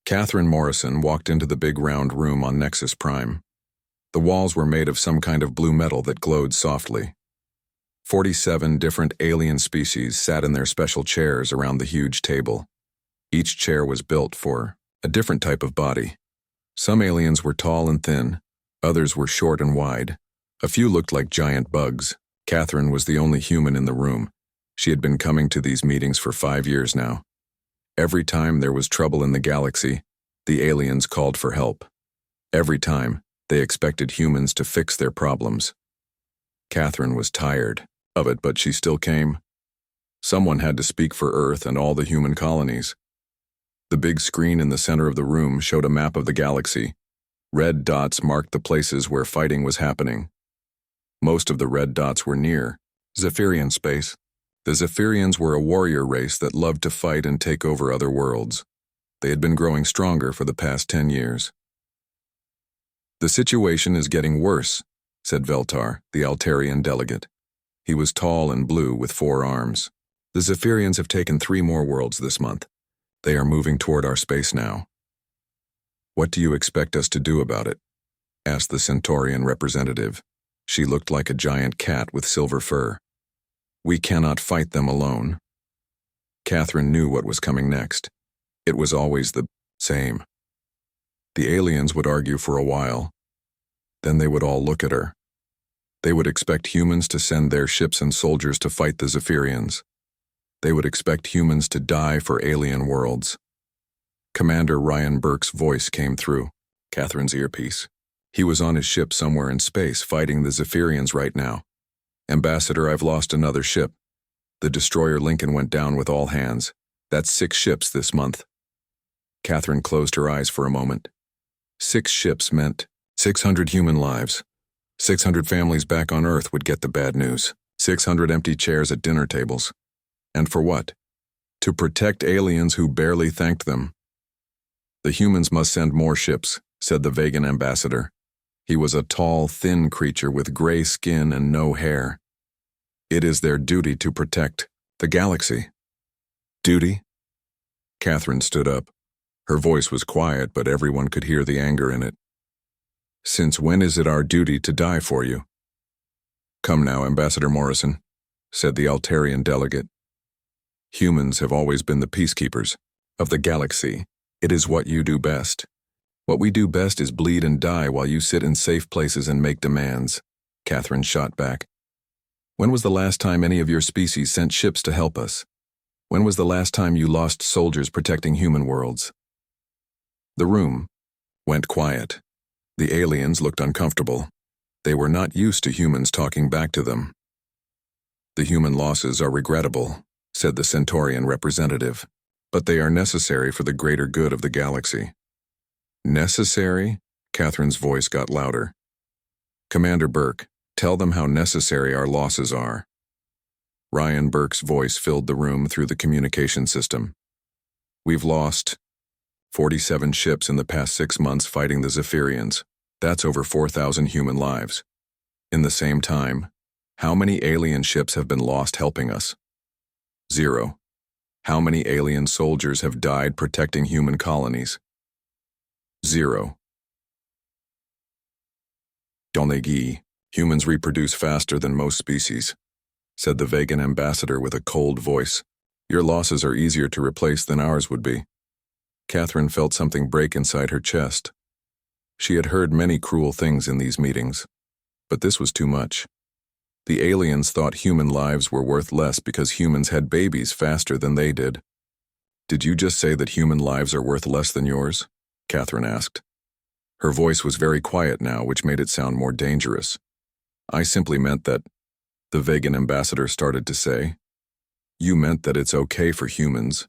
Catherine Morrison walked into the big round room on Nexus Prime. The walls were made of some kind of blue metal that glowed softly. 47 different alien species sat in their special chairs around the huge table. Each chair was built for a different type of body. Some aliens were tall and thin, others were short and wide. A few looked like giant bugs. Catherine was the only human in the room. She had been coming to these meetings for 5 years now. Every time there was trouble in the galaxy, the aliens called for help. Every time, they expected humans to fix their problems. Catherine was tired of it, but she still came. Someone had to speak for Earth and all the human colonies. The big screen in the center of the room showed a map of the galaxy. Red dots marked the places where fighting was happening. Most of the red dots were near Zephyrian space. The Zephyrians were a warrior race that loved to fight and take over other worlds. They had been growing stronger for the past 10 years. "The situation is getting worse," said Veltar, the Altarian delegate. He was tall and blue with 4 arms. "The Zephyrians have taken 3 more worlds this month. They are moving toward our space now." "What do you expect us to do about it?" asked the Centaurian representative. She looked like a giant cat with silver fur. "We cannot fight them alone." Catherine knew what was coming next. It was always the same. The aliens would argue for a while. Then they would all look at her. They would expect humans to send their ships and soldiers to fight the Zephyrians. They would expect humans to die for alien worlds. Commander Ryan Burke's voice came through Catherine's earpiece. He was on his ship somewhere in space fighting the Zephyrians right now. "Ambassador, I've lost another ship. The destroyer Lincoln went down with all hands. That's 6 ships this month." Catherine closed her eyes for a moment. 6 ships meant 600 human lives. 600 families back on Earth would get the bad news. 600 empty chairs at dinner tables. And for what? To protect aliens who barely thanked them. "The humans must send more ships," said the Vegan ambassador. He was a tall, thin creature with gray skin and no hair. "It is their duty to protect the galaxy." "Duty?" Catherine stood up. Her voice was quiet, but everyone could hear the anger in it. "Since when is it our duty to die for you?" "Come now, Ambassador Morrison," said the Altarian delegate. "Humans have always been the peacekeepers of the galaxy. It is what you do best. What we do best is bleed and die while you sit in safe places and make demands," Catherine shot back. "When was the last time any of your species sent ships to help us? When was the last time you lost soldiers protecting human worlds?" The room went quiet. The aliens looked uncomfortable. They were not used to humans talking back to them. "The human losses are regrettable," said the Centaurian representative, "but they are necessary for the greater good of the galaxy." "Necessary?" Catherine's voice got louder. "Commander Burke, tell them how necessary our losses are." Ryan Burke's voice filled the room through the communication system. "We've lost 47 ships in the past 6 months fighting the Zephyrians. That's over 4,000 human lives. In the same time, how many alien ships have been lost helping us? 0. How many alien soldiers have died protecting human colonies? 0. "Donegi, humans reproduce faster than most species," said the Vegan ambassador with a cold voice. "Your losses are easier to replace than ours would be." Catherine felt something break inside her chest. She had heard many cruel things in these meetings, but this was too much. The aliens thought human lives were worth less because humans had babies faster than they did. "Did you just say that human lives are worth less than yours?" Catherine asked. Her voice was very quiet now, which made it sound more dangerous. "I simply meant that," the Vegan ambassador started to say. "You meant that it's okay for humans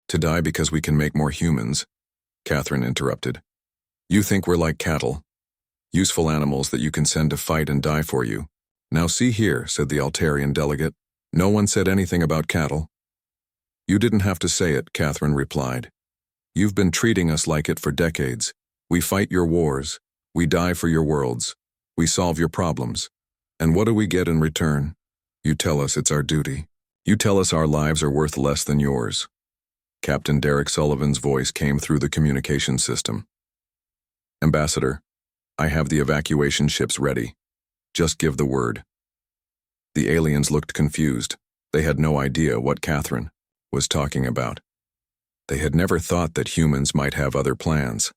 to die because we can make more humans," Catherine interrupted. "You think we're like cattle, useful animals that you can send to fight and die for you. Now see here," said the Altarian delegate. "No one said anything about cattle." "You didn't have to say it," Catherine replied. "You've been treating us like it for decades. We fight your wars. We die for your worlds. We solve your problems. And what do we get in return? You tell us it's our duty. You tell us our lives are worth less than yours." Captain Derek Sullivan's voice came through the communication system. Ambassador, I have the evacuation ships ready. Just give the word. The aliens looked confused. They had no idea what Catherine was talking about. They had never thought that humans might have other plans.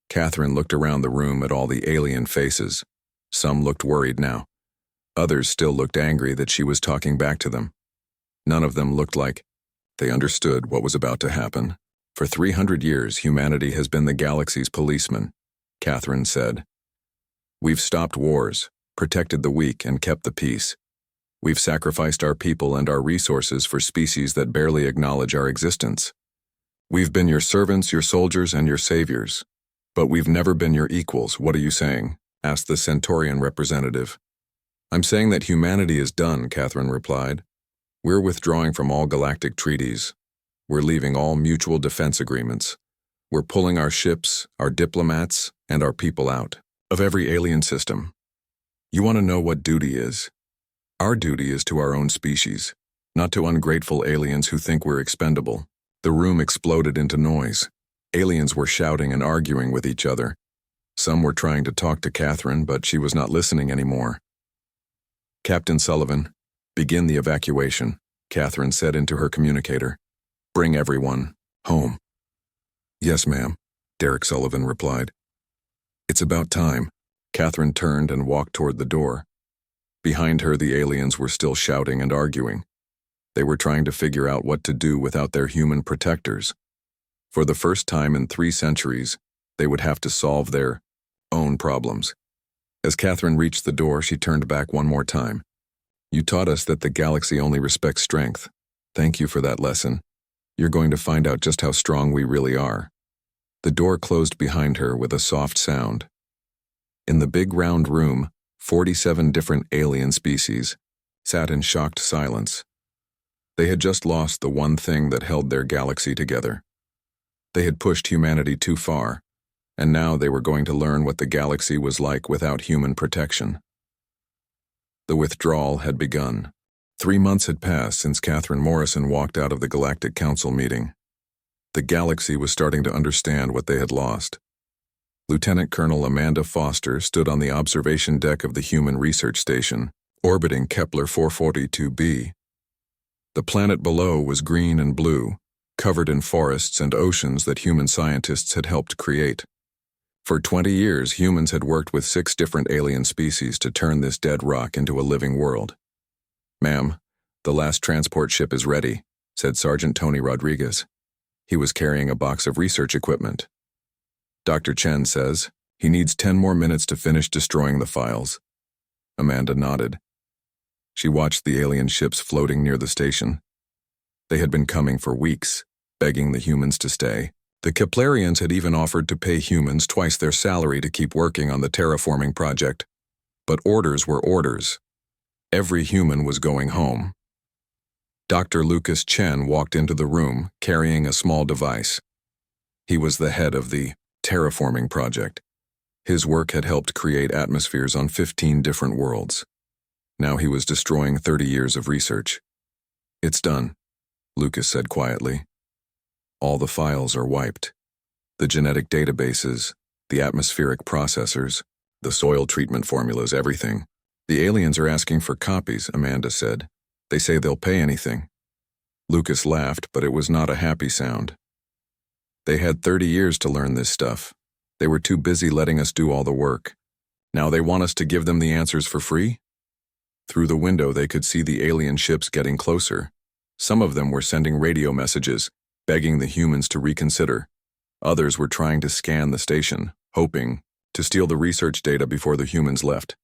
Catherine looked around the room at all the alien faces. Some looked worried now. Others still looked angry that she was talking back to them. None of them looked like they understood what was about to happen. For 300 years, humanity has been the galaxy's policeman, Catherine said. We've stopped wars, protected the weak, and kept the peace. We've sacrificed our people and our resources for species that barely acknowledge our existence. We've been your servants, your soldiers, and your saviors. But we've never been your equals. What are you saying? Asked the Centaurian representative. I'm saying that humanity is done, Catherine replied. We're withdrawing from all galactic treaties. We're leaving all mutual defense agreements. We're pulling our ships, our diplomats, and our people out of every alien system. You want to know what duty is? Our duty is to our own species, not to ungrateful aliens who think we're expendable. The room exploded into noise. Aliens were shouting and arguing with each other. Some were trying to talk to Catherine, but she was not listening anymore. Captain Sullivan, begin the evacuation, Catherine said into her communicator. Bring everyone home. Yes, ma'am, Derek Sullivan replied. It's about time. Catherine turned and walked toward the door. Behind her, the aliens were still shouting and arguing. They were trying to figure out what to do without their human protectors. For the first time in 3 centuries, they would have to solve their own problems. As Catherine reached the door, she turned back one more time. You taught us that the galaxy only respects strength. Thank you for that lesson. You're going to find out just how strong we really are. The door closed behind her with a soft sound. In the big round room, 47 different alien species sat in shocked silence. They had just lost the one thing that held their galaxy together. They had pushed humanity too far, and now they were going to learn what the galaxy was like without human protection. The withdrawal had begun. 3 months had passed since Catherine Morrison walked out of the Galactic Council meeting. The galaxy was starting to understand what they had lost. Lieutenant Colonel Amanda Foster stood on the observation deck of the Human Research Station, orbiting Kepler 442b. The planet below was green and blue, covered in forests and oceans that human scientists had helped create. For 20 years, humans had worked with 6 different alien species to turn this dead rock into a living world. Ma'am, the last transport ship is ready, said Sergeant Tony Rodriguez. He was carrying a box of research equipment. Dr. Chen says he needs 10 more minutes to finish destroying the files. Amanda nodded. She watched the alien ships floating near the station. They had been coming for weeks, begging the humans to stay. The Keplerians had even offered to pay humans twice their salary to keep working on the terraforming project. But orders were orders. Every human was going home. Dr. Lucas Chen walked into the room, carrying a small device. He was the head of the terraforming project. His work had helped create atmospheres on 15 different worlds. Now he was destroying 30 years of research. It's done, Lucas said quietly. All the files are wiped. The genetic databases, the atmospheric processors, the soil treatment formulas, everything. The aliens are asking for copies, Amanda said. They say they'll pay anything. Lucas laughed, but it was not a happy sound. They had 30 years to learn this stuff. They were too busy letting us do all the work. Now they want us to give them the answers for free? Through the window, they could see the alien ships getting closer. Some of them were sending radio messages, begging the humans to reconsider. Others were trying to scan the station, hoping to steal the research data before the humans left.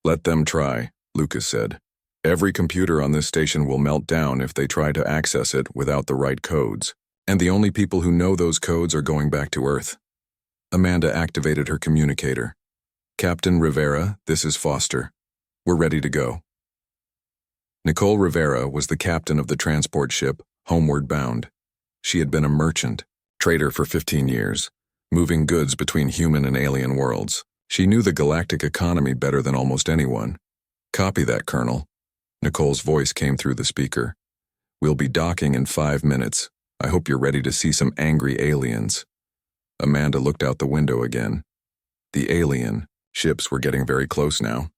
Let them try, Lucas said. Every computer on this station will melt down if they try to access it without the right codes. And the only people who know those codes are going back to Earth. Amanda activated her communicator. Captain Rivera, this is Foster. We're ready to go. Nicole Rivera was the captain of the transport ship, Homeward Bound. She had been a merchant, trader for 15 years, moving goods between human and alien worlds. She knew the galactic economy better than almost anyone. Copy that, Colonel. Nicole's voice came through the speaker. We'll be docking in 5 minutes. I hope you're ready to see some angry aliens." Amanda looked out the window again. The alien ships were getting very close now.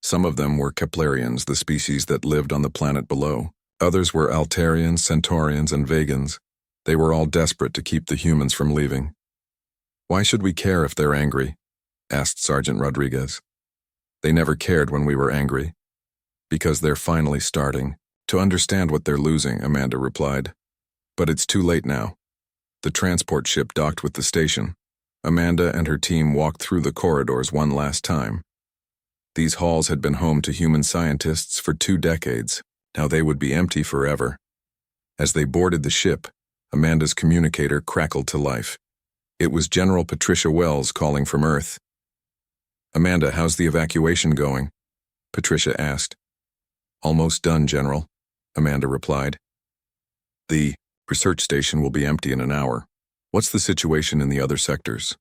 Some of them were Keplerians, the species that lived on the planet below. Others were Altarians, Centaurians, and Vegans. They were all desperate to keep the humans from leaving. "Why should we care if they're angry?" asked Sergeant Rodriguez. "They never cared when we were angry." "Because they're finally starting to understand what they're losing," Amanda replied. "But it's too late now." The transport ship docked with the station. Amanda and her team walked through the corridors one last time. These halls had been home to human scientists for 2 decades. Now they would be empty forever. As they boarded the ship, Amanda's communicator crackled to life. It was General Patricia Wells calling from Earth. "Amanda, how's the evacuation going?" Patricia asked. "Almost done, General," Amanda replied. "The research station will be empty in an hour. What's the situation in the other sectors?"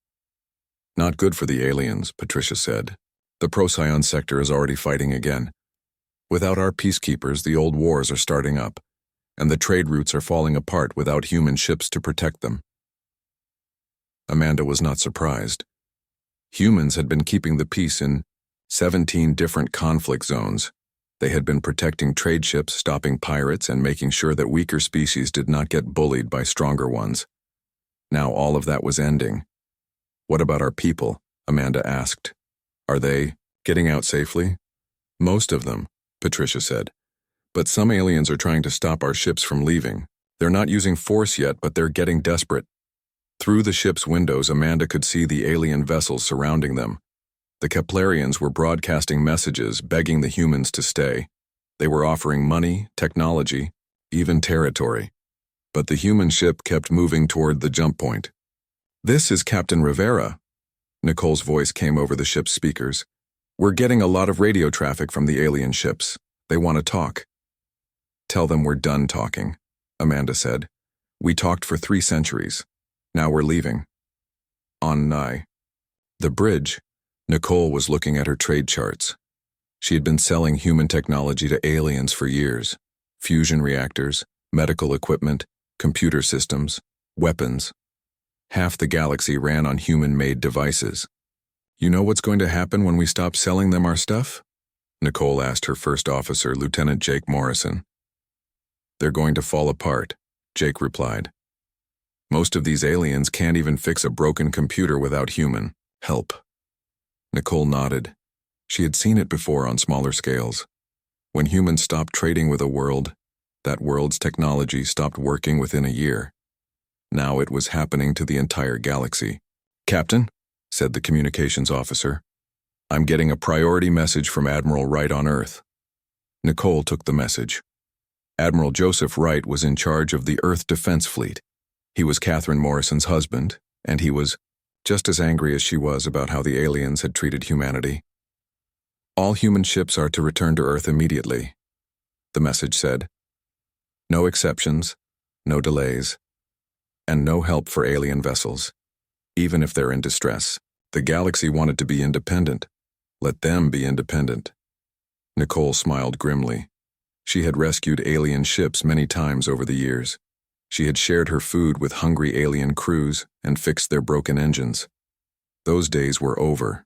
"Not good for the aliens," Patricia said. "The Procyon sector is already fighting again. Without our peacekeepers, the old wars are starting up, and the trade routes are falling apart without human ships to protect them." Amanda was not surprised. Humans had been keeping the peace in 17 different conflict zones. They had been protecting trade ships, stopping pirates, and making sure that weaker species did not get bullied by stronger ones. Now all of that was ending. "What about our people?" Amanda asked. "Are they getting out safely?" "Most of them," Patricia said. "But some aliens are trying to stop our ships from leaving. They're not using force yet, but they're getting desperate." Through the ship's windows, Amanda could see the alien vessels surrounding them. The Keplerians were broadcasting messages, begging the humans to stay. They were offering money, technology, even territory. But the human ship kept moving toward the jump point. "This is Captain Rivera." Nicole's voice came over the ship's speakers. "We're getting a lot of radio traffic from the alien ships. They want to talk." "Tell them we're done talking," Amanda said. "We talked for 3 centuries. Now we're leaving." On the bridge, Nicole was looking at her trade charts. She had been selling human technology to aliens for years. Fusion reactors, medical equipment, computer systems, weapons. Half the galaxy ran on human-made devices. "You know what's going to happen when we stop selling them our stuff?" Nicole asked her first officer, Lieutenant Jake Morrison. "They're going to fall apart," Jake replied. "Most of these aliens can't even fix a broken computer without human help." Nicole nodded. She had seen it before on smaller scales. When humans stopped trading with a world, that world's technology stopped working within a year. Now it was happening to the entire galaxy. "Captain," said the communications officer, "I'm getting a priority message from Admiral Wright on Earth." Nicole took the message. Admiral Joseph Wright was in charge of the Earth Defense Fleet. He was Catherine Morrison's husband, and he was just as angry as she was about how the aliens had treated humanity. "All human ships are to return to Earth immediately," the message said. "No exceptions, no delays, and no help for alien vessels, even if they're in distress. The galaxy wanted to be independent. Let them be independent." Nicole smiled grimly. She had rescued alien ships many times over the years. She had shared her food with hungry alien crews and fixed their broken engines. Those days were over.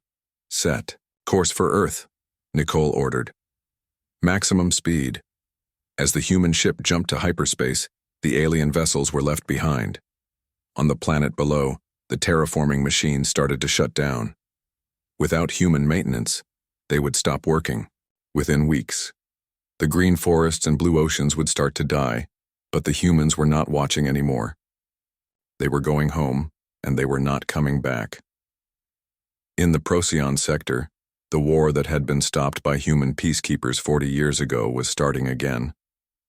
"Set course for Earth," Nicole ordered. "Maximum speed." As the human ship jumped to hyperspace, the alien vessels were left behind. On the planet below, the terraforming machines started to shut down. Without human maintenance, they would stop working. Within weeks, the green forests and blue oceans would start to die, but the humans were not watching anymore. They were going home, and they were not coming back. In the Procyon sector, the war that had been stopped by human peacekeepers 40 years ago was starting again.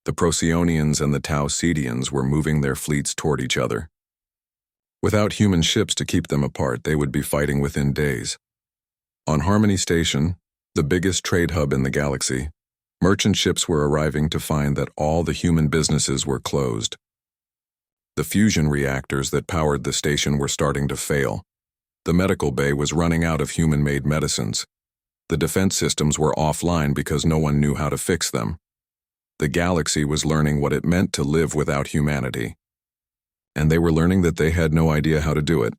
The Procyonians and the Tau Cetians were moving their fleets toward each other. Without human ships to keep them apart, they would be fighting within days. On Harmony Station, the biggest trade hub in the galaxy, merchant ships were arriving to find that all the human businesses were closed. The fusion reactors that powered the station were starting to fail. The medical bay was running out of human-made medicines. The defense systems were offline because no one knew how to fix them. The galaxy was learning what it meant to live without humanity. and they were learning that they had no idea how to do it.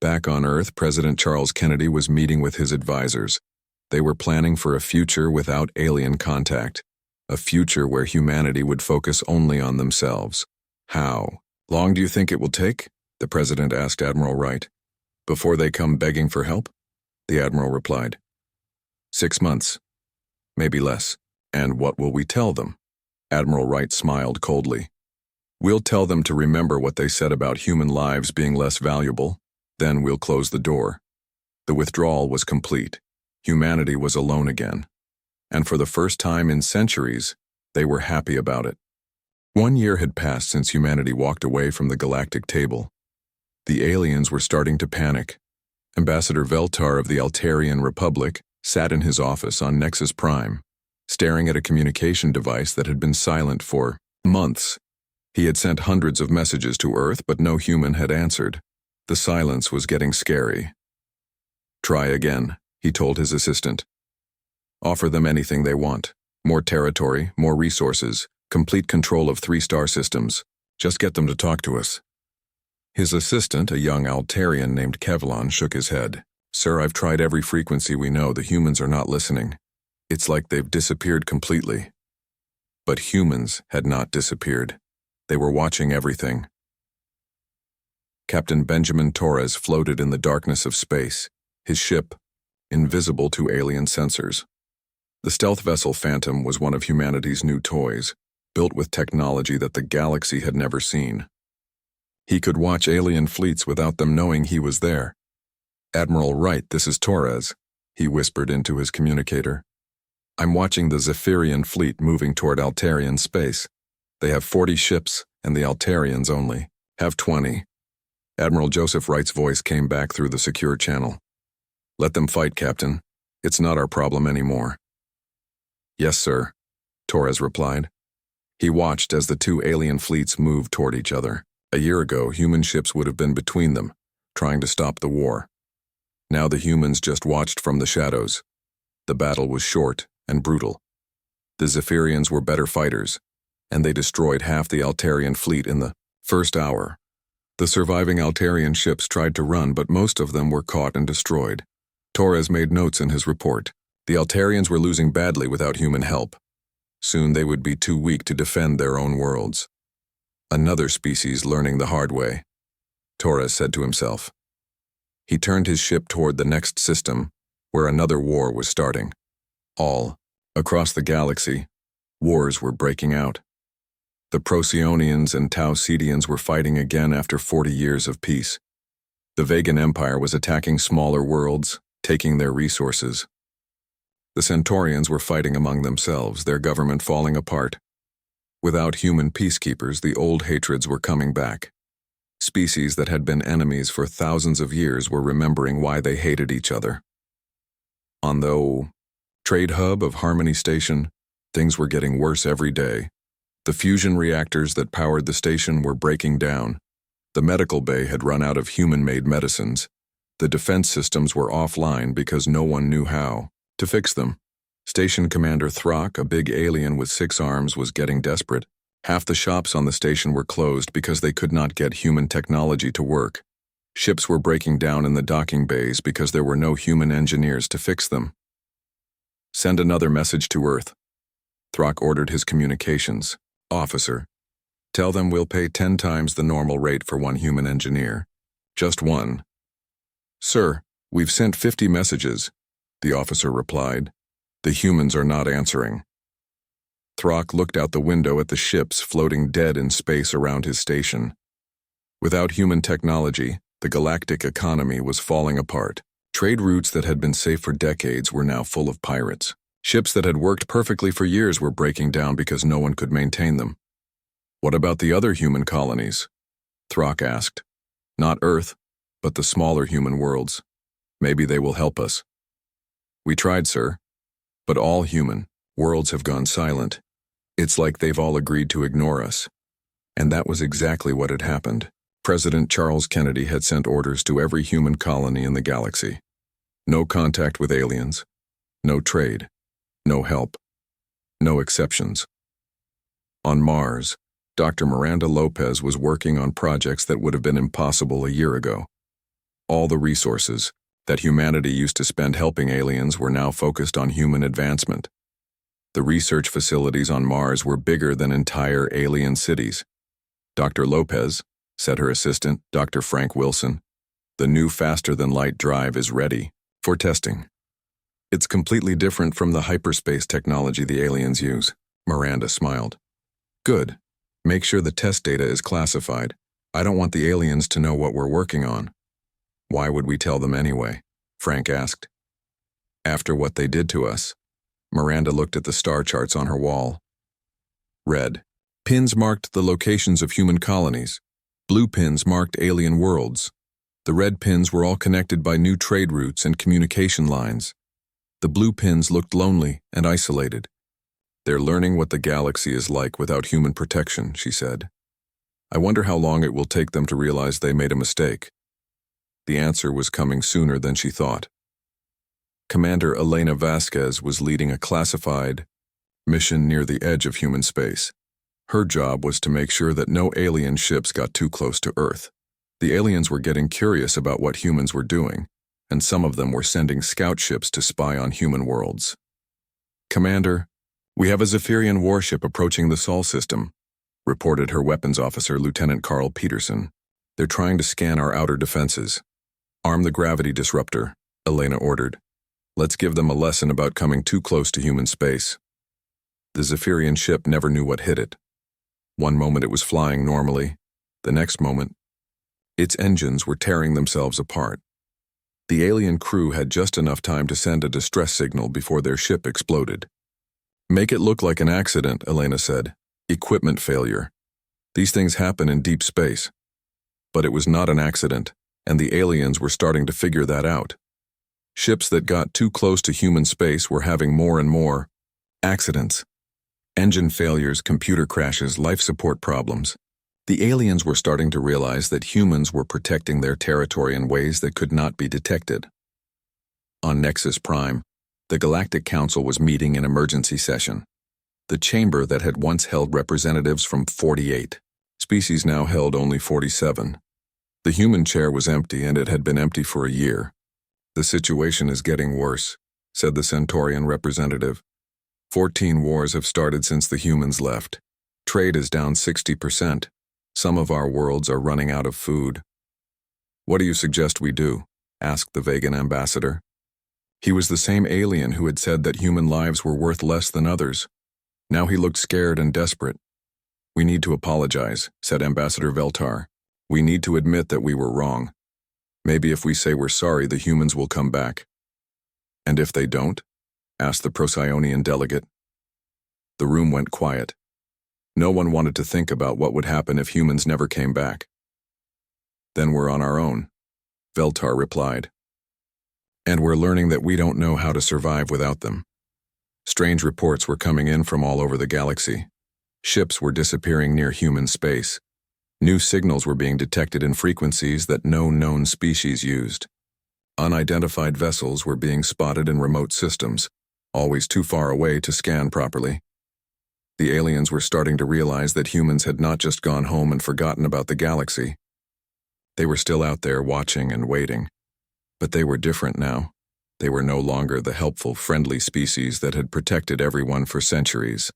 Back on Earth, President Charles Kennedy was meeting with his advisors. They were planning for a future without alien contact, a future where humanity would focus only on themselves. How long do you think it will take? The president asked Admiral Wright. Before they come begging for help? The admiral replied. 6 months. Maybe less. And what will we tell them? Admiral Wright smiled coldly. We'll tell them to remember what they said about human lives being less valuable. Then we'll close the door. The withdrawal was complete. Humanity was alone again. And for the first time in centuries, they were happy about it. 1 year had passed since humanity walked away from the galactic table. The aliens were starting to panic. Ambassador Veltar of the Altarian Republic sat in his office on Nexus Prime, staring at a communication device that had been silent for months. He had sent hundreds of messages to Earth, but no human had answered. The silence was getting scary. Try again, he told his assistant. Offer them anything they want. More territory, more resources, complete control of 3-star systems. Just get them to talk to us. His assistant, a young Altarian named Kevlon, shook his head. Sir, I've tried every frequency we know. The humans are not listening. It's like they've disappeared completely. But humans had not disappeared. They were watching everything. Captain Benjamin Torres floated in the darkness of space, his ship invisible to alien sensors. The stealth vessel Phantom was one of humanity's new toys, built with technology that the galaxy had never seen. He could watch alien fleets without them knowing he was there. Admiral Wright, this is Torres, he whispered into his communicator. I'm watching the Zephyrian fleet moving toward Altarian space. They have 40 ships, and the Altarians only have 20. Admiral Joseph Wright's voice came back through the secure channel. Let them fight, Captain. It's not our problem anymore. Yes, sir, Torres replied. He watched as the two alien fleets moved toward each other. A year ago, human ships would have been between them, trying to stop the war. Now the humans just watched from the shadows. The battle was short and brutal. The Zephyrians were better fighters, and they destroyed half the Altarian fleet in the first hour. The surviving Altarian ships tried to run, but most of them were caught and destroyed. Torres made notes in his report. The Altarians were losing badly without human help. Soon they would be too weak to defend their own worlds. Another species learning the hard way, Torres said to himself. He turned his ship toward the next system, where another war was starting. All across the galaxy, wars were breaking out. The Procyon and Tau Cetians were fighting again after 40 years of peace. The Vegan Empire was attacking smaller worlds, taking their resources. The Centaurians were fighting among themselves, their government falling apart. Without human peacekeepers, the old hatreds were coming back. Species that had been enemies for thousands of years were remembering why they hated each other. On the trade hub of Harmony Station, things were getting worse every day. The fusion reactors that powered the station were breaking down. The medical bay had run out of human-made medicines. The defense systems were offline because no one knew how to fix them. Station Commander Throck, a big alien with 6 arms, was getting desperate. Half the shops on the station were closed because they could not get human technology to work. Ships were breaking down in the docking bays because there were no human engineers to fix them. Send another message to Earth. Throck ordered his communications. Officer, tell them we'll pay 10 times the normal rate for one human engineer. Just one. Sir, we've sent 50 messages, the officer replied. The humans are not answering. Throck looked out the window at the ships floating dead in space around his station. Without human technology, the galactic economy was falling apart. Trade routes that had been safe for decades were now full of pirates. Ships that had worked perfectly for years were breaking down because no one could maintain them. What about the other human colonies? Throck asked. Not Earth, but the smaller human worlds. Maybe they will help us. We tried, sir. But all human worlds have gone silent. It's like they've all agreed to ignore us. And that was exactly what had happened. President Charles Kennedy had sent orders to every human colony in the galaxy. No contact with aliens. No trade. No help. No exceptions. On Mars, Dr. Miranda Lopez was working on projects that would have been impossible a year ago. All the resources that humanity used to spend helping aliens were now focused on human advancement. The research facilities on Mars were bigger than entire alien cities. Dr. Lopez, said her assistant, Dr. Frank Wilson, the new faster-than-light drive is ready for testing. It's completely different from the hyperspace technology the aliens use. Miranda smiled. Good. Make sure the test data is classified. I don't want the aliens to know what we're working on. Why would we tell them anyway? Frank asked. After what they did to us. Miranda looked at the star charts on her wall. Red pins marked the locations of human colonies. Blue pins marked alien worlds. The red pins were all connected by new trade routes and communication lines. The blue pins looked lonely and isolated. They're learning what the galaxy is like without human protection, she said. I wonder how long it will take them to realize they made a mistake. The answer was coming sooner than she thought. Commander Elena Vasquez was leading a classified mission near the edge of human space. Her job was to make sure that no alien ships got too close to Earth. The aliens were getting curious about what humans were doing, and some of them were sending scout ships to spy on human worlds. Commander, we have a Zephyrian warship approaching the Sol system, reported her weapons officer, Lieutenant Carl Peterson. They're trying to scan our outer defenses. Arm the gravity disruptor, Elena ordered. Let's give them a lesson about coming too close to human space. The Zephyrian ship never knew what hit it. One moment it was flying normally. The next moment, its engines were tearing themselves apart. The alien crew had just enough time to send a distress signal before their ship exploded. Make it look like an accident, Elena said. Equipment failure. These things happen in deep space. But it was not an accident, and the aliens were starting to figure that out. Ships that got too close to human space were having more and more accidents. Engine failures, computer crashes, life support problems. The aliens were starting to realize that humans were protecting their territory in ways that could not be detected. On Nexus Prime, the Galactic Council was meeting in emergency session. The chamber that had once held representatives from 48 species now held only 47. The human chair was empty, and it had been empty for a year. The situation is getting worse, said the Centaurian representative. 14 wars have started since the humans left. Trade is down 60%. Some of our worlds are running out of food. What do you suggest we do? Asked the Vegan ambassador. He was the same alien who had said that human lives were worth less than others. Now he looked scared and desperate. We need to apologize, said Ambassador Veltar. We need to admit that we were wrong. Maybe if we say we're sorry, the humans will come back. And if they don't? Asked the Procyon delegate. The room went quiet. No one wanted to think about what would happen if humans never came back. Then we're on our own, Veltar replied. And we're learning that we don't know how to survive without them. Strange reports were coming in from all over the galaxy. Ships were disappearing near human space. New signals were being detected in frequencies that no known species used. Unidentified vessels were being spotted in remote systems, always too far away to scan properly. The aliens were starting to realize that humans had not just gone home and forgotten about the galaxy. They were still out there watching and waiting. But they were different now. They were no longer the helpful, friendly species that had protected everyone for centuries.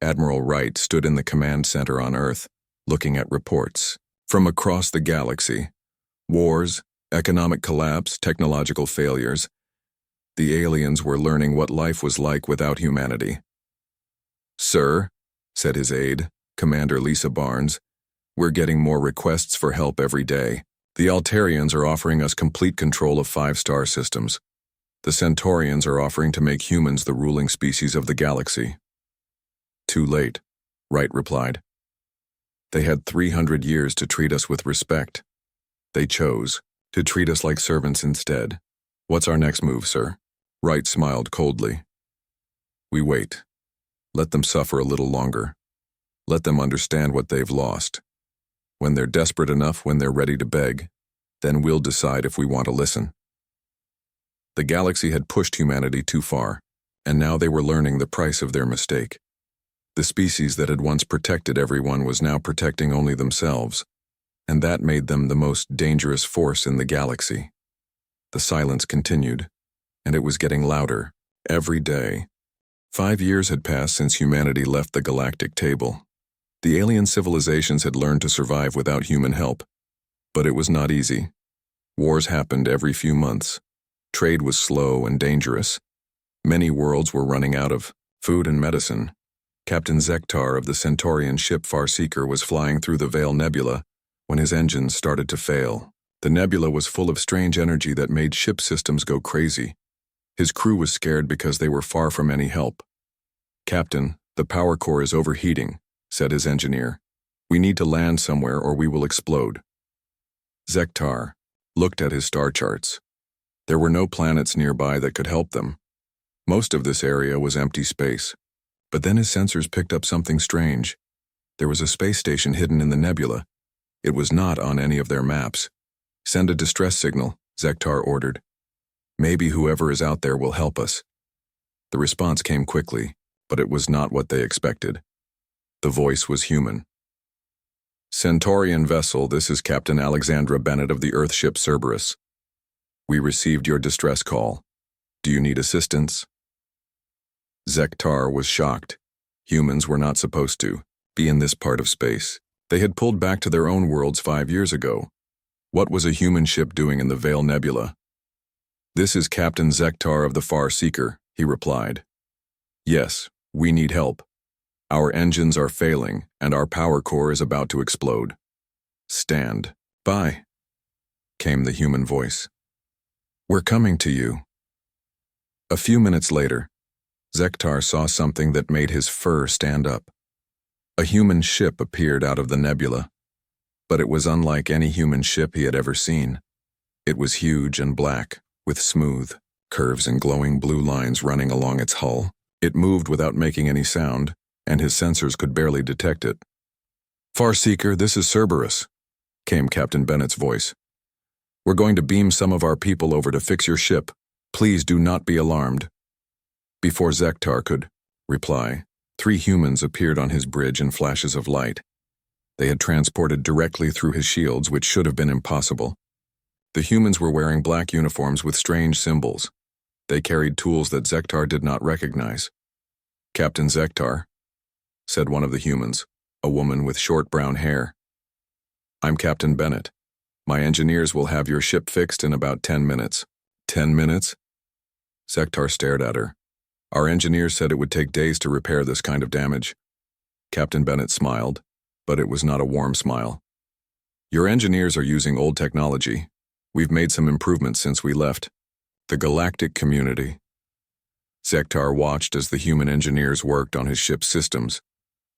Admiral Wright stood in the command center on Earth, looking at reports from across the galaxy. Wars, economic collapse, technological failures. The aliens were learning what life was like without humanity. Sir, said his aide, Commander Lisa Barnes, we're getting more requests for help every day. The Altarians are offering us complete control of 5-star systems. The Centaurians are offering to make humans the ruling species of the galaxy. Too late, Wright replied. They had 300 years to treat us with respect. They chose to treat us like servants instead. What's our next move, sir? Wright smiled coldly. We wait. Let them suffer a little longer. Let them understand what they've lost. When they're desperate enough, when they're ready to beg, then we'll decide if we want to listen. The galaxy had pushed humanity too far, and now they were learning the price of their mistake. The species that had once protected everyone was now protecting only themselves, and that made them the most dangerous force in the galaxy. The silence continued, and it was getting louder every day. 5 years had passed since humanity left the galactic table. The alien civilizations had learned to survive without human help, but it was not easy. Wars happened every few months. Trade was slow and dangerous. Many worlds were running out of food and medicine. Captain Zektar of the Centaurian ship Farseeker was flying through the Veil Nebula when his engines started to fail. The nebula was full of strange energy that made ship systems go crazy. His crew was scared because they were far from any help. "Captain, the power core is overheating," said his engineer. "We need to land somewhere or we will explode." Zektar looked at his star charts. There were no planets nearby that could help them. Most of this area was empty space. But then his sensors picked up something strange. There was a space station hidden in the nebula. It was not on any of their maps. "Send a distress signal," Zektar ordered. "Maybe whoever is out there will help us." The response came quickly, but it was not what they expected. The voice was human. "Centaurian vessel, this is Captain Alexandra Bennett of the Earthship Cerberus. We received your distress call. Do you need assistance?" Zektar was shocked. Humans were not supposed to be in this part of space. They had pulled back to their own worlds 5 years ago. What was a human ship doing in the Veil Nebula? "This is Captain Zektar of the Farseeker," he replied. "Yes, we need help. Our engines are failing, and our power core is about to explode. Stand by," came the human voice. "We're coming to you." A few minutes later, Zektar saw something that made his fur stand up. A human ship appeared out of the nebula, but it was unlike any human ship he had ever seen. It was huge and black, with smooth curves and glowing blue lines running along its hull. It moved without making any sound, and his sensors could barely detect it. "Farseeker, this is Cerberus," came Captain Bennett's voice. "We're going to beam some of our people over to fix your ship. Please do not be alarmed." Before Zektar could reply, 3 humans appeared on his bridge in flashes of light. They had transported directly through his shields, which should have been impossible. The humans were wearing black uniforms with strange symbols. They carried tools that Zektar did not recognize. "Captain Zektar," said one of the humans, a woman with short brown hair. "I'm Captain Bennett. My engineers will have your ship fixed in about 10 minutes. 10 minutes? Zektar stared at her. "Our engineers said it would take days to repair this kind of damage." Captain Bennett smiled, but it was not a warm smile. "Your engineers are using old technology. We've made some improvements since we left the galactic community." Zektar watched as the human engineers worked on his ship's systems.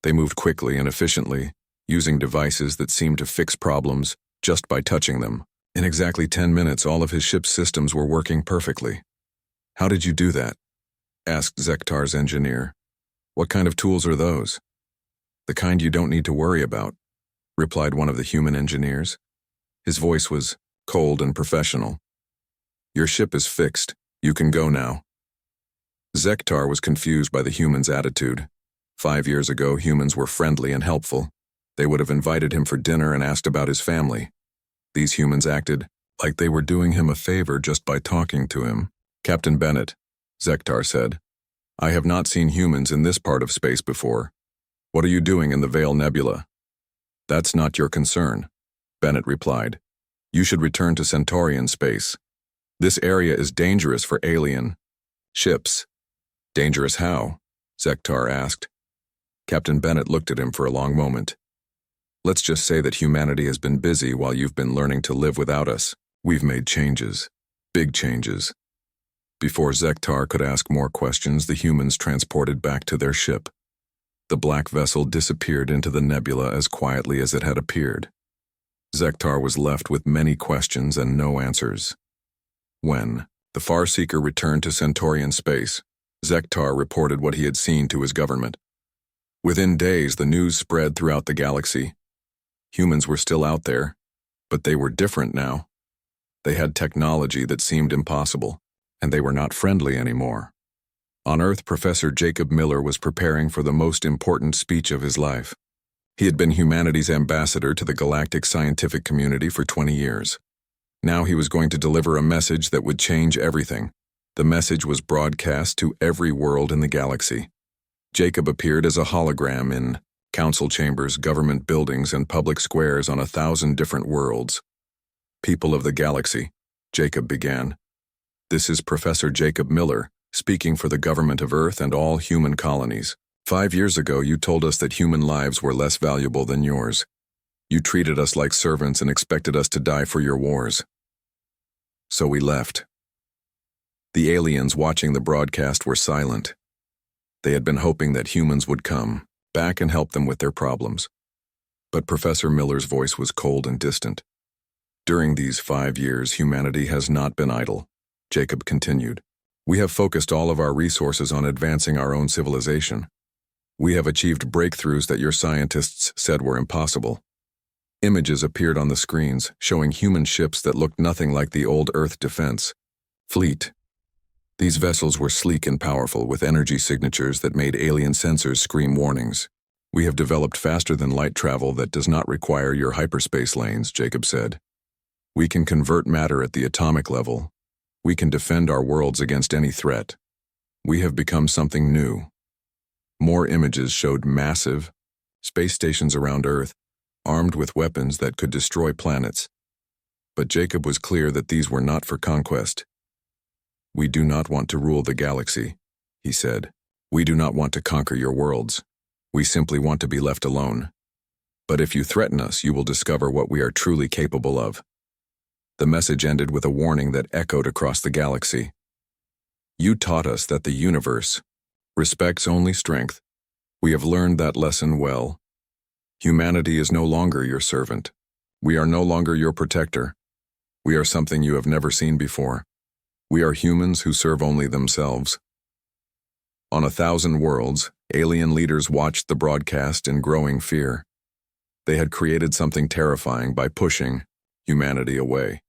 They moved quickly and efficiently, using devices that seemed to fix problems just by touching them. In exactly 10 minutes, all of his ship's systems were working perfectly. "How did you do that?" asked Zektar's engineer. "What kind of tools are those?" "The kind you don't need to worry about," replied one of the human engineers. His voice was cold and professional. "Your ship is fixed. You can go now." Zektar was confused by the humans' attitude. 5 years ago, humans were friendly and helpful. They would have invited him for dinner and asked about his family. These humans acted like they were doing him a favor just by talking to him. "Captain Bennett," Zektar said, "I have not seen humans in this part of space before. What are you doing in the Veil Nebula?" "That's not your concern," Bennett replied. "You should return to Centaurian space. This area is dangerous for alien ships." "Dangerous how?" Zektar asked. Captain Bennett looked at him for a long moment. "Let's just say that humanity has been busy while you've been learning to live without us. We've made changes. Big changes." Before Zektar could ask more questions, the humans transported back to their ship. The black vessel disappeared into the nebula as quietly as it had appeared. Zektar was left with many questions and no answers. When the Farseeker returned to Centaurian space, Zektar reported what he had seen to his government. Within days, the news spread throughout the galaxy. Humans were still out there, but they were different now. They had technology that seemed impossible, and they were not friendly anymore. On Earth, Professor Jacob Miller was preparing for the most important speech of his life. He had been humanity's ambassador to the galactic scientific community for 20 years. Now he was going to deliver a message that would change everything. The message was broadcast to every world in the galaxy. Jacob appeared as a hologram in council chambers, government buildings, and public squares on 1,000 different worlds. "People of the galaxy," Jacob began. "This is Professor Jacob Miller, speaking for the government of Earth and all human colonies. 5 years ago, you told us that human lives were less valuable than yours. You treated us like servants and expected us to die for your wars. So we left." The aliens watching the broadcast were silent. They had been hoping that humans would come back and help them with their problems. But Professor Miller's voice was cold and distant. "During these 5 years, humanity has not been idle," Jacob continued. "We have focused all of our resources on advancing our own civilization. We have achieved breakthroughs that your scientists said were impossible." Images appeared on the screens, showing human ships that looked nothing like the old Earth defense fleet. These vessels were sleek and powerful, with energy signatures that made alien sensors scream warnings. "We have developed faster-than-light travel that does not require your hyperspace lanes," Jacob said. "We can convert matter at the atomic level. We can defend our worlds against any threat. We have become something new." More images showed massive space stations around Earth, armed with weapons that could destroy planets. But Jacob was clear that these were not for conquest. "We do not want to rule the galaxy," he said. "We do not want to conquer your worlds. We simply want to be left alone. But if you threaten us, you will discover what we are truly capable of." The message ended with a warning that echoed across the galaxy. "You taught us that the universe respects only strength. We have learned that lesson well. Humanity is no longer your servant. We are no longer your protector. We are something you have never seen before. We are humans who serve only themselves." On 1,000 worlds, alien leaders watched the broadcast in growing fear. They had created something terrifying by pushing humanity away.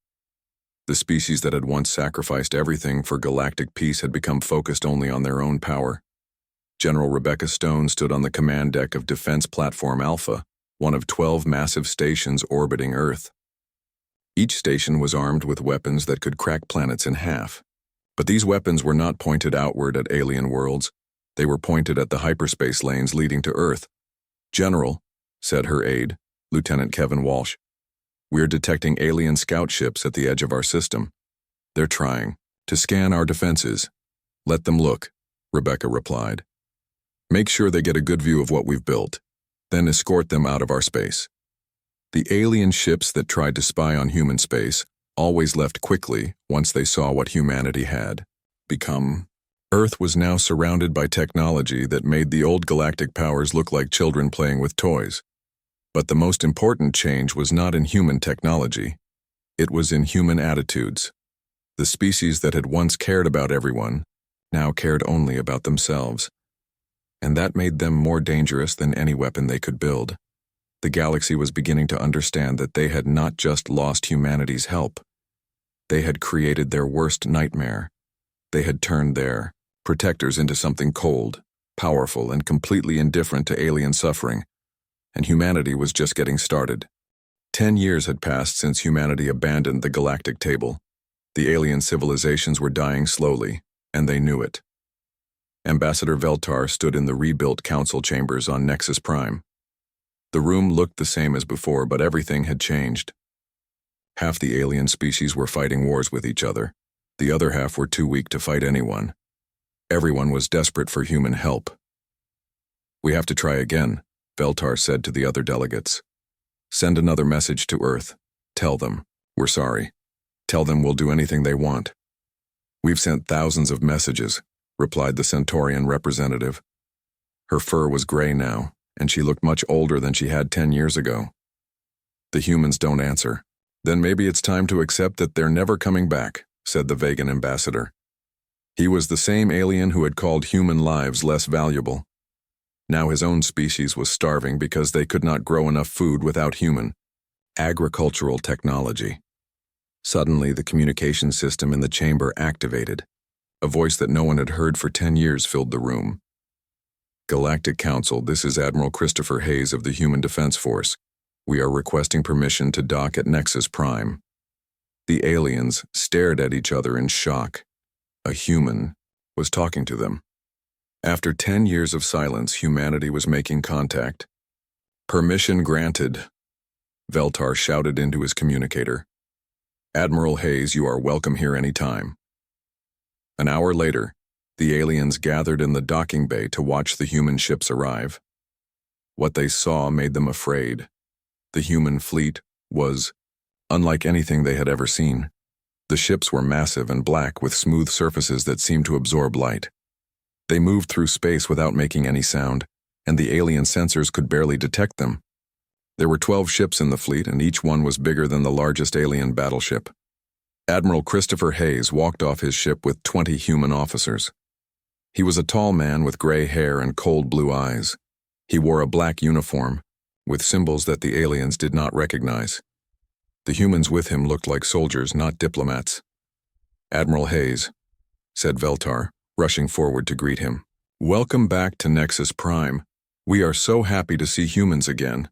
The species that had once sacrificed everything for galactic peace had become focused only on their own power. General Rebecca Stone stood on the command deck of Defense Platform Alpha, one of 12 massive stations orbiting Earth. Each station was armed with weapons that could crack planets in half. But these weapons were not pointed outward at alien worlds. They were pointed at the hyperspace lanes leading to Earth. "General," said her aide, Lieutenant Kevin Walsh, "we're detecting alien scout ships at the edge of our system. They're trying to scan our defenses." "Let them look," Rebecca replied. "Make sure they get a good view of what we've built, then escort them out of our space." The alien ships that tried to spy on human space always left quickly once they saw what humanity had become. Earth was now surrounded by technology that made the old galactic powers look like children playing with toys. But the most important change was not in human technology. It was in human attitudes. The species that had once cared about everyone now cared only about themselves. And that made them more dangerous than any weapon they could build. The galaxy was beginning to understand that they had not just lost humanity's help. They had created their worst nightmare. They had turned their protectors into something cold, powerful, and completely indifferent to alien suffering. And humanity was just getting started. 10 years had passed since humanity abandoned the galactic table. The alien civilizations were dying slowly, and they knew it. Ambassador Veltar stood in the rebuilt council chambers on Nexus Prime. The room looked the same as before, but everything had changed. Half the alien species were fighting wars with each other. The other half were too weak to fight anyone. Everyone was desperate for human help. "We have to try again," Veltar said to the other delegates. "Send another message to Earth. Tell them, we're sorry. Tell them we'll do anything they want." "We've sent thousands of messages," replied the Centaurian representative. Her fur was gray now, and she looked much older than she had 10 years ago. "The humans don't answer. Then maybe it's time to accept that they're never coming back," said the Vegan ambassador. He was the same alien who had called human lives less valuable. Now his own species was starving because they could not grow enough food without human agricultural technology. Suddenly, the communication system in the chamber activated. A voice that no one had heard for 10 years filled the room. Galactic Council, this is Admiral Christopher Hayes of the Human Defense Force. We are requesting permission to dock at Nexus Prime. The aliens stared at each other in shock. A human was talking to them. After 10 years of silence, humanity was making contact. Permission granted, Veltar shouted into his communicator. Admiral Hayes, you are welcome here any time. An hour later, the aliens gathered in the docking bay to watch the human ships arrive. What they saw made them afraid. The human fleet was unlike anything they had ever seen. The ships were massive and black with smooth surfaces that seemed to absorb light. They moved through space without making any sound, and the alien sensors could barely detect them. There were 12 ships in the fleet, and each one was bigger than the largest alien battleship. Admiral Christopher Hayes walked off his ship with 20 human officers. He was a tall man with gray hair and cold blue eyes. He wore a black uniform, with symbols that the aliens did not recognize. The humans with him looked like soldiers, not diplomats. Admiral Hayes, said Veltar, rushing forward to greet him. Welcome back to Nexus Prime. We are so happy to see humans again.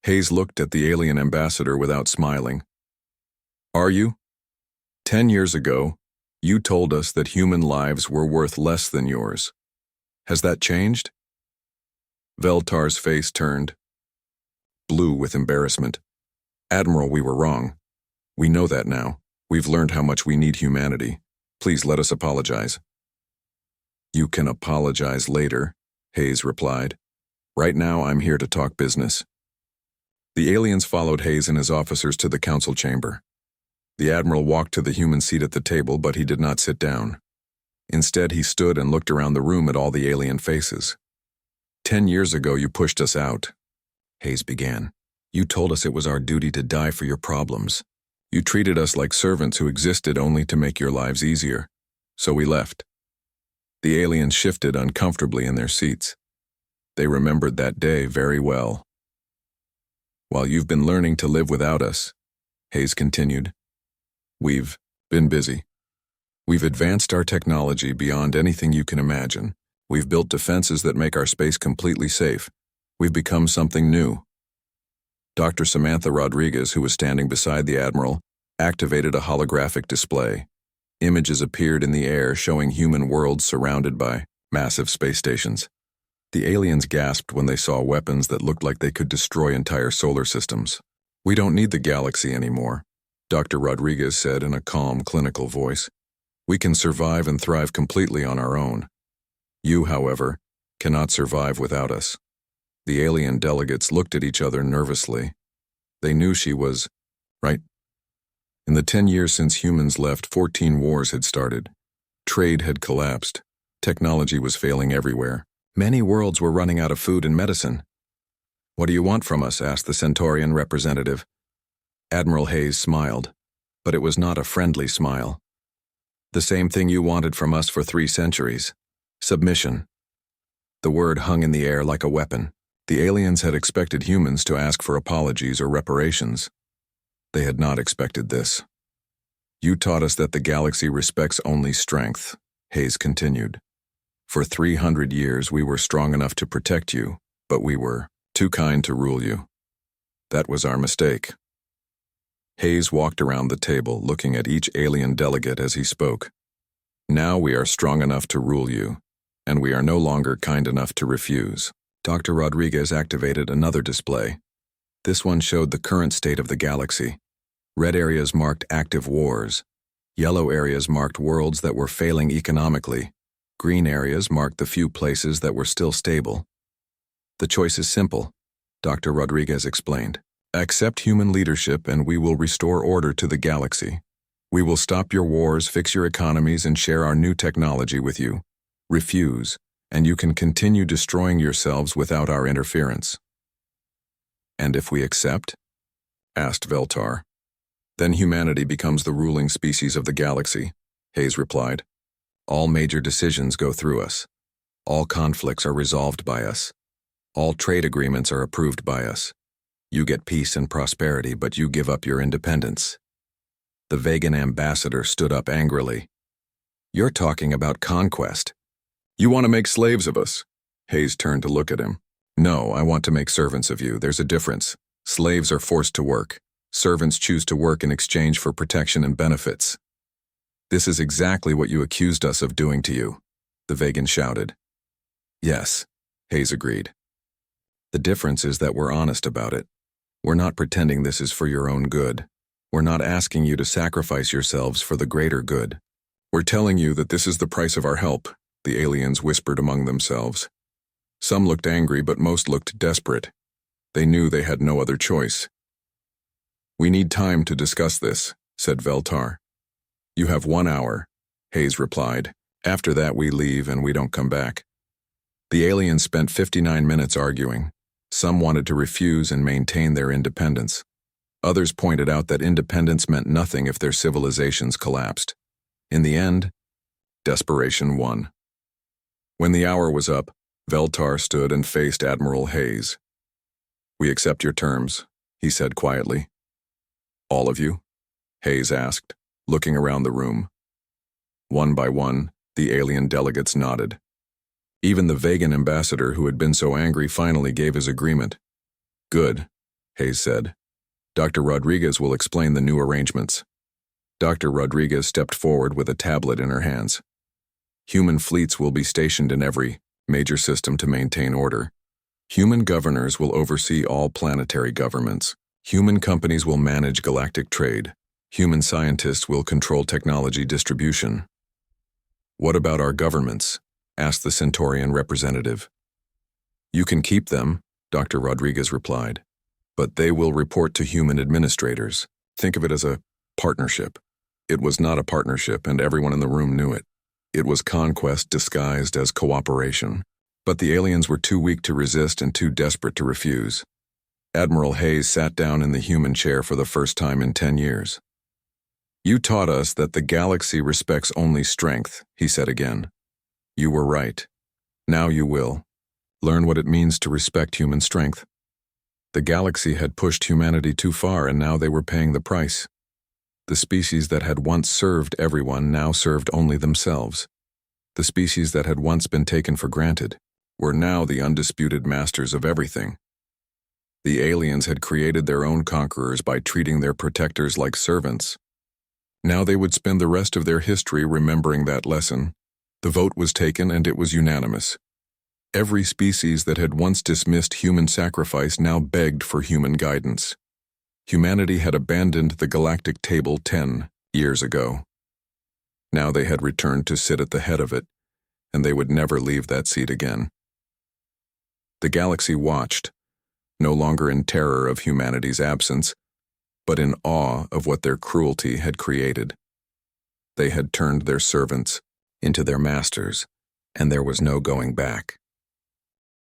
Hayes looked at the alien ambassador without smiling. Are you? 10 years ago, you told us that human lives were worth less than yours. Has that changed? Veltar's face turned blue with embarrassment. Admiral, we were wrong. We know that now. We've learned how much we need humanity. Please let us apologize. You can apologize later, Hayes replied. Right now, I'm here to talk business. The aliens followed Hayes and his officers to the council chamber. The admiral walked to the human seat at the table, but he did not sit down. Instead, he stood and looked around the room at all the alien faces. 10 years ago, you pushed us out, Hayes began. You told us it was our duty to die for your problems. You treated us like servants who existed only to make your lives easier. So we left. The aliens shifted uncomfortably in their seats. They remembered that day very well. While you've been learning to live without us, Hayes continued, we've been busy. We've advanced our technology beyond anything you can imagine. We've built defenses that make our space completely safe. We've become something new. Dr. Samantha Rodriguez, who was standing beside the admiral, activated a holographic display. Images appeared in the air showing human worlds surrounded by massive space stations. The aliens gasped when they saw weapons that looked like they could destroy entire solar systems. We don't need the galaxy anymore, Dr. Rodriguez said in a calm, clinical voice. We can survive and thrive completely on our own. You, however, cannot survive without us. The alien delegates looked at each other nervously. They knew she was right. In the 10 years since humans left, 14 wars had started. Trade had collapsed. Technology was failing everywhere. Many worlds were running out of food and medicine. What do you want from us? Asked the Centaurian representative. Admiral Hayes smiled, but it was not a friendly smile. The same thing you wanted from us for 3 centuries. Submission. The word hung in the air like a weapon. The aliens had expected humans to ask for apologies or reparations. They had not expected this. You taught us that the galaxy respects only strength, Hayes continued. For 300 years we were strong enough to protect you, but we were too kind to rule you. That was our mistake. Hayes walked around the table, looking at each alien delegate as he spoke. Now we are strong enough to rule you, and we are no longer kind enough to refuse. Dr. Rodriguez activated another display. This one showed the current state of the galaxy. Red areas marked active wars. Yellow areas marked worlds that were failing economically. Green areas marked the few places that were still stable. The choice is simple, Dr. Rodriguez explained. Accept human leadership and we will restore order to the galaxy. We will stop your wars, fix your economies, and share our new technology with you. Refuse, and you can continue destroying yourselves without our interference. And if we accept? Asked Veltar. Then humanity becomes the ruling species of the galaxy, Hayes replied. All major decisions go through us. All conflicts are resolved by us. All trade agreements are approved by us. You get peace and prosperity, but you give up your independence. The Vegan ambassador stood up angrily. You're talking about conquest. You want to make slaves of us? Hayes turned to look at him. No, I want to make servants of you. There's a difference. Slaves are forced to work. Servants choose to work in exchange for protection and benefits. This is exactly what you accused us of doing to you, the Vegan shouted. Yes, Hayes agreed. The difference is that we're honest about it. We're not pretending this is for your own good. We're not asking you to sacrifice yourselves for the greater good. We're telling you that this is the price of our help, the aliens whispered among themselves. Some looked angry, but most looked desperate. They knew they had no other choice. We need time to discuss this, said Veltar. You have 1 hour, Hayes replied. After that we leave and we don't come back. The aliens spent 59 minutes arguing. Some wanted to refuse and maintain their independence. Others pointed out that independence meant nothing if their civilizations collapsed. In the end, desperation won. When the hour was up, Veltar stood and faced Admiral Hayes. We accept your terms, he said quietly. All of you? Hayes asked, looking around the room. One by one, the alien delegates nodded. Even the Vegan ambassador who had been so angry finally gave his agreement. Good, Hayes said. Dr. Rodriguez will explain the new arrangements. Dr. Rodriguez stepped forward with a tablet in her hands. Human fleets will be stationed in every major system to maintain order. Human governors will oversee all planetary governments. Human companies will manage galactic trade. Human scientists will control technology distribution. What about our governments? Asked the Centaurian representative. You can keep them, Dr. Rodriguez replied, but they will report to human administrators. Think of it as a partnership. It was not a partnership, and everyone in the room knew it. It was conquest disguised as cooperation, but the aliens were too weak to resist and too desperate to refuse. Admiral Hayes sat down in the human chair for the first time in 10 years. You taught us that the galaxy respects only strength, he said again. You were right. Now you will. Learn what it means to respect human strength. The galaxy had pushed humanity too far, and now they were paying the price. The species that had once served everyone now served only themselves. The species that had once been taken for granted were now the undisputed masters of everything. The aliens had created their own conquerors by treating their protectors like servants. Now they would spend the rest of their history remembering that lesson. The vote was taken and it was unanimous. Every species that had once dismissed human sacrifice now begged for human guidance. Humanity had abandoned the galactic table 10 years ago. Now they had returned to sit at the head of it, and they would never leave that seat again. The galaxy watched, no longer in terror of humanity's absence, but in awe of what their cruelty had created. They had turned their servants into their masters, and there was no going back.